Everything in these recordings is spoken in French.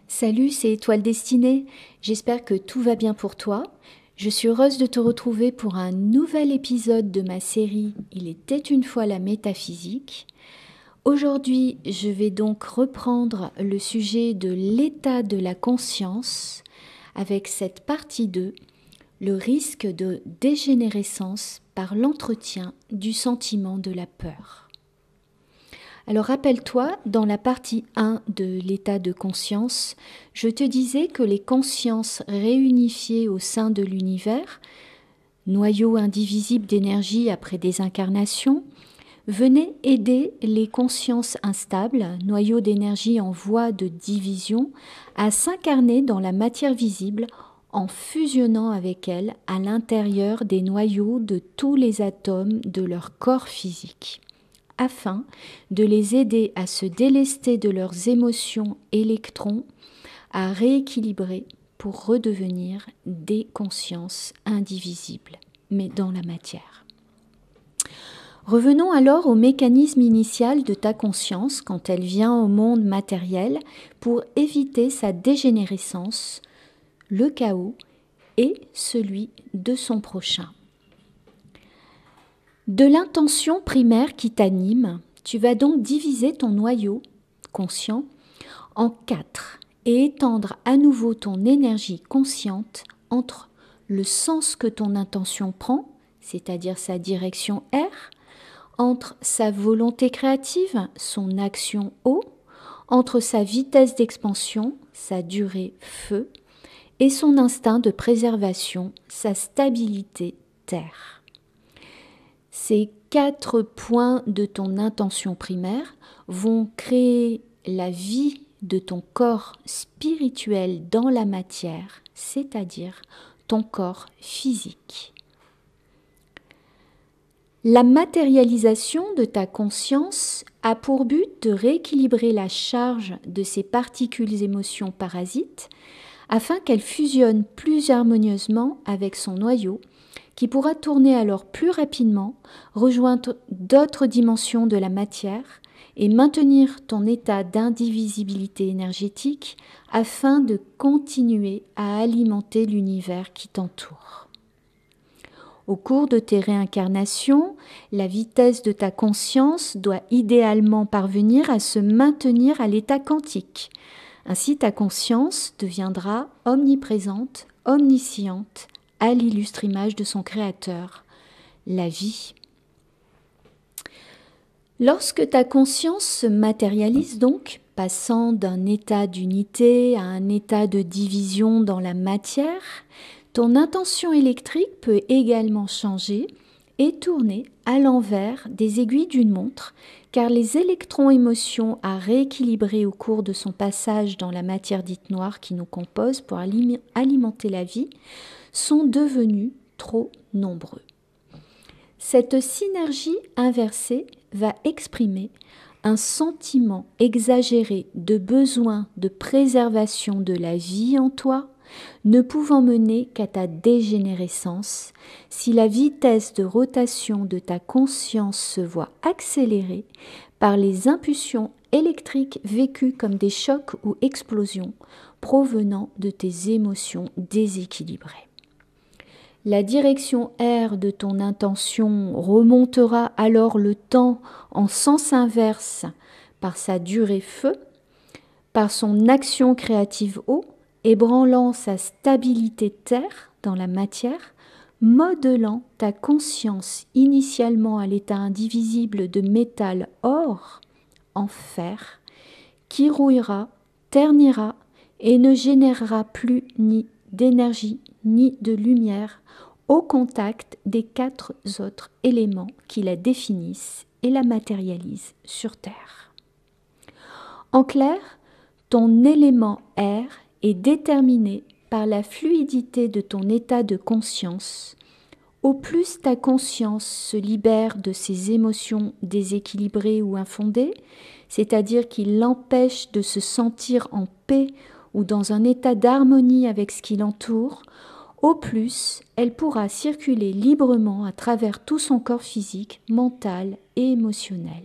Salut, c'est Étoile Destinée. J'espère que tout va bien pour toi. Je suis heureuse de te retrouver pour un nouvel épisode de ma série Il était une fois la métaphysique. Aujourd'hui, je vais donc reprendre le sujet de l'état de la conscience avec cette partie 2, le risque de dégénérescence par l'entretien du sentiment de la peur. Alors rappelle-toi, dans la partie 1 de l'état de conscience, je te disais que les consciences réunifiées au sein de l'univers, noyau indivisible d'énergie après des incarnations, venaient aider les consciences instables, noyaux d'énergie en voie de division, à s'incarner dans la matière visible en fusionnant avec elle à l'intérieur des noyaux de tous les atomes de leur corps physique, afin de les aider à se délester de leurs émotions électrons, à rééquilibrer pour redevenir des consciences indivisibles, mais dans la matière. Revenons alors au mécanisme initial de ta conscience quand elle vient au monde matériel pour éviter sa dégénérescence, le chaos et celui de son prochain. De l'intention primaire qui t'anime, tu vas donc diviser ton noyau conscient en 4 et étendre à nouveau ton énergie consciente entre le sens que ton intention prend, c'est-à-dire sa direction R, entre sa volonté créative, son action O, entre sa vitesse d'expansion, sa durée Feu, et son instinct de préservation, sa stabilité Terre. Ces 4 points de ton intention primaire vont créer la vie de ton corps spirituel dans la matière, c'est-à-dire ton corps physique. La matérialisation de ta conscience a pour but de rééquilibrer la charge de ces particules émotions parasites afin qu'elles fusionnent plus harmonieusement avec son noyau qui pourra tourner alors plus rapidement, rejoindre d'autres dimensions de la matière et maintenir ton état d'indivisibilité énergétique afin de continuer à alimenter l'univers qui t'entoure. Au cours de tes réincarnations, la vitesse de ta conscience doit idéalement parvenir à se maintenir à l'état quantique. Ainsi, ta conscience deviendra omniprésente, omnisciente, à l'illustre image de son créateur, la vie. Lorsque ta conscience se matérialise donc, passant d'un état d'unité à un état de division dans la matière, ton intention électrique peut également changer et tourner à l'envers des aiguilles d'une montre, car les électrons émotions à rééquilibrer au cours de son passage dans la matière dite noire qui nous compose pour alimenter la vie sont devenus trop nombreux. Cette synergie inversée va exprimer un sentiment exagéré de besoin de préservation de la vie en toi, ne pouvant mener qu'à ta dégénérescence si la vitesse de rotation de ta conscience se voit accélérée par les impulsions électriques vécues comme des chocs ou explosions provenant de tes émotions déséquilibrées. La direction R de ton intention remontera alors le temps en sens inverse par sa durée Feu, par son action créative O, ébranlant sa stabilité Terre dans la matière, modelant ta conscience initialement à l'état indivisible de métal or en fer, qui rouillera, ternira et ne générera plus ni d'énergie ni de lumière au contact des 4 autres éléments qui la définissent et la matérialisent sur Terre. En clair, ton élément R est déterminé par la fluidité de ton état de conscience. Au plus ta conscience se libère de ses émotions déséquilibrées ou infondées, c'est-à-dire qui l'empêchent de se sentir en paix ou dans un état d'harmonie avec ce qui l'entoure, au plus elle pourra circuler librement à travers tout son corps physique, mental et émotionnel.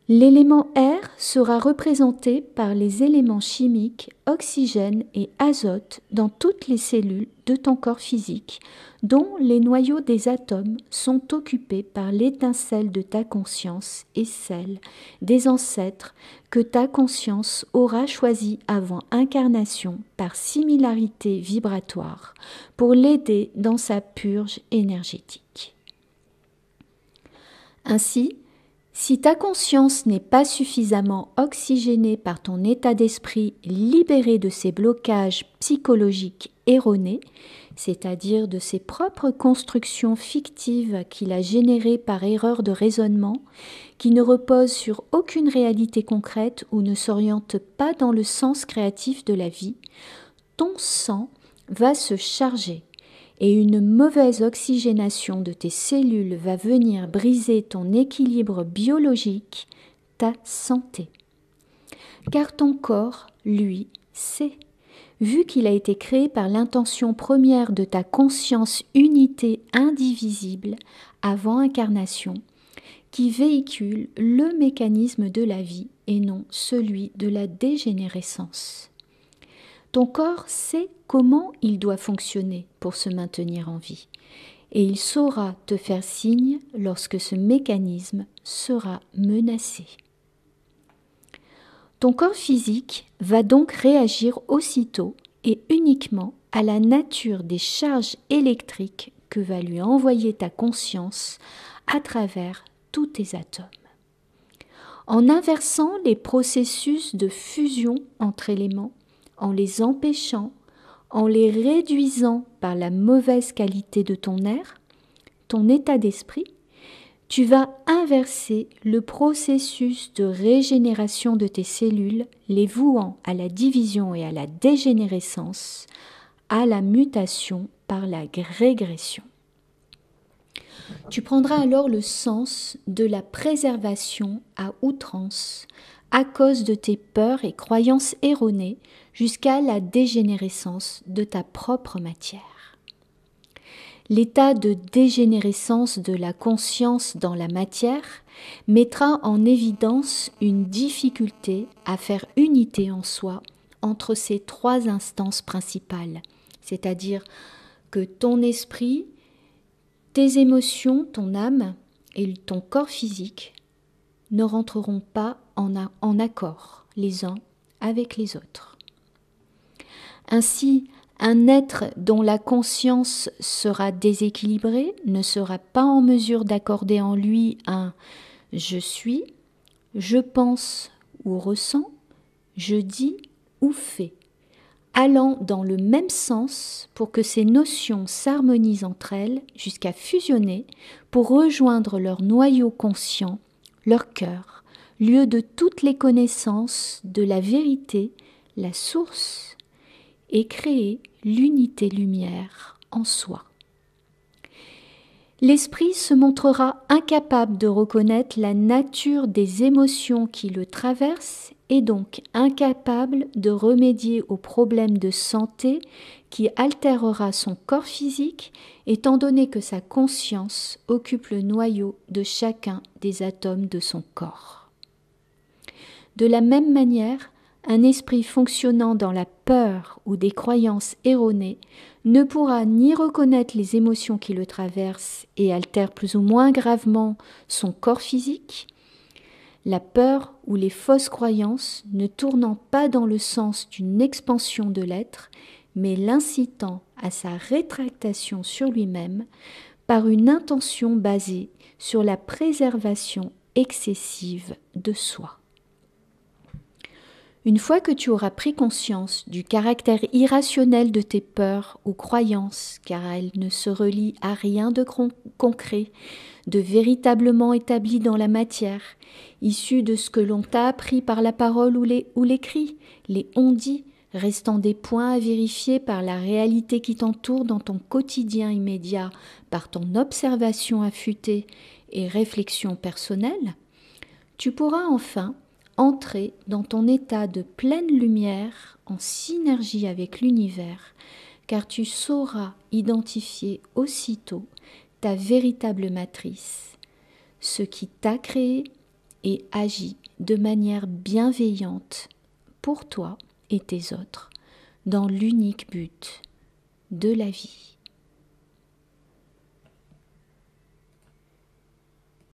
L'élément air sera représenté par les éléments chimiques oxygène et azote dans toutes les cellules de ton corps physique, dont les noyaux des atomes sont occupés par l'étincelle de ta conscience et celle des ancêtres que ta conscience aura choisi avant incarnation par similarité vibratoire pour l'aider dans sa purge énergétique. Ainsi, si ta conscience n'est pas suffisamment oxygénée par ton état d'esprit libéré de ses blocages psychologiques erronés, c'est-à-dire de ses propres constructions fictives qu'il a générées par erreur de raisonnement, qui ne reposent sur aucune réalité concrète ou ne s'orientent pas dans le sens créatif de la vie, ton sang va se charger et une mauvaise oxygénation de tes cellules va venir briser ton équilibre biologique, ta santé. Car ton corps, lui, sait, vu qu'il a été créé par l'intention première de ta conscience unité indivisible avant incarnation, qui véhicule le mécanisme de la vie et non celui de la dégénérescence. Ton corps sait comment il doit fonctionner pour se maintenir en vie, et il saura te faire signe lorsque ce mécanisme sera menacé. Ton corps physique va donc réagir aussitôt et uniquement à la nature des charges électriques que va lui envoyer ta conscience à travers tous tes atomes. En inversant les processus de fusion entre éléments, en les empêchant, en les réduisant par la mauvaise qualité de ton air, ton état d'esprit, tu vas inverser le processus de régénération de tes cellules, les vouant à la division et à la dégénérescence, à la mutation par la régression. Tu prendras alors le sens de la préservation à outrance à cause de tes peurs et croyances erronées jusqu'à la dégénérescence de ta propre matière. L'état de dégénérescence de la conscience dans la matière mettra en évidence une difficulté à faire unité en soi entre ces trois instances principales, c'est-à-dire que ton esprit, tes émotions, ton âme et ton corps physique ne rentreront pas en accord les uns avec les autres. Ainsi, un être dont la conscience sera déséquilibrée ne sera pas en mesure d'accorder en lui un « je suis »,« je pense » ou « ressens »,« je dis » ou « fais », allant dans le même sens pour que ces notions s'harmonisent entre elles jusqu'à fusionner pour rejoindre leur noyau conscient, leur cœur, lieu de toutes les connaissances de la vérité, la source, et créer l'unité lumière en soi. L'esprit se montrera incapable de reconnaître la nature des émotions qui le traversent et donc incapable de remédier aux problèmes de santé qui altérera son corps physique, étant donné que sa conscience occupe le noyau de chacun des atomes de son corps. De la même manière, un esprit fonctionnant dans la peur ou des croyances erronées ne pourra ni reconnaître les émotions qui le traversent et altèrent plus ou moins gravement son corps physique, la peur ou les fausses croyances ne tournant pas dans le sens d'une expansion de l'être, mais l'incitant à sa rétractation sur lui-même par une intention basée sur la préservation excessive de soi. Une fois que tu auras pris conscience du caractère irrationnel de tes peurs ou croyances, car elles ne se relient à rien de concret, de véritablement établi dans la matière, issu de ce que l'on t'a appris par la parole ou l'écrit, les on-dit, restant des points à vérifier par la réalité qui t'entoure dans ton quotidien immédiat, par ton observation affûtée et réflexion personnelle, tu pourras enfin entrer dans ton état de pleine lumière en synergie avec l'univers, car tu sauras identifier aussitôt ta véritable matrice, ce qui t'a créé et agis de manière bienveillante pour toi et tes autres, dans l'unique but de la vie.